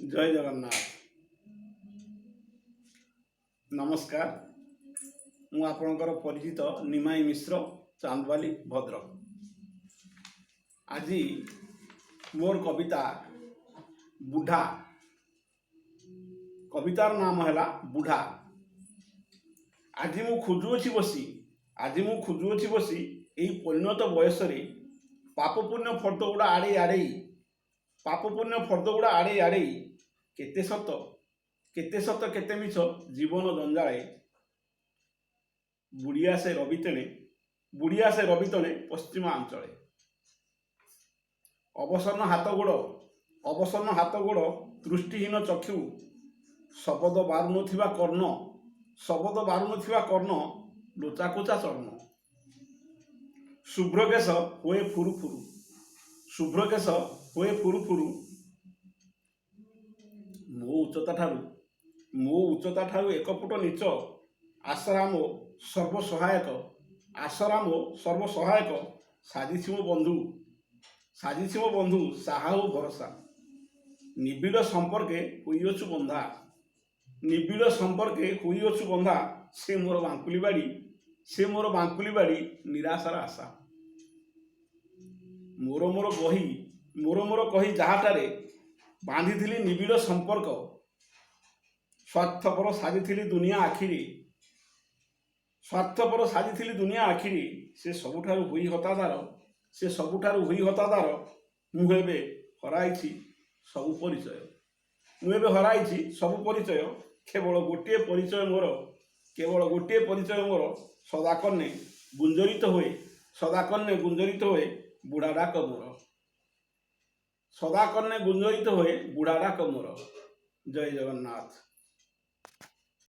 जय जगन्नाथ। नमस्कार। मु आपणकर परिचित निमाई मिश्र चांदवाली भद्रक। आज मोर कविता बुढ़ा। कवितार नाम है बुढ़ा। आज मु खोजुअछि बसी यही परिणत बयस पाप पुण्य फर्द गुड़ा आड़े केते सत केते मिछ जीवन जंजाळे बुढ़िया से रवि तणे पश्चिमांचले अवसन्न हाथ गोड़ दृष्टिहीन चक्षु शबद बारुनथिबा कर्ण लोचाकोचा चर्ण शुभ्रकेश हुए फुरुफुरु मो उच्चता ठारू 1 फुट नीच आसरा मो सर्वसहायक साजिछि मो बंधु साहू भरोसा निबिड़ संपर्के हुईअछु बंधा से मोर बांकुली बाड़ी निराशार आशा मोर कही जहाटारे बांधिथिली निबिड़ संपर्क स्वार्थपर साजिथिली दुनिया आखिरी से सबुठारु हुई हतादार मुझे हराइछि सबु परिचय केवल गोटे परिचय मोर सदाकर्णे गुंजरित हुए बुढ़ा डाक मोर। जय जगन्नाथ।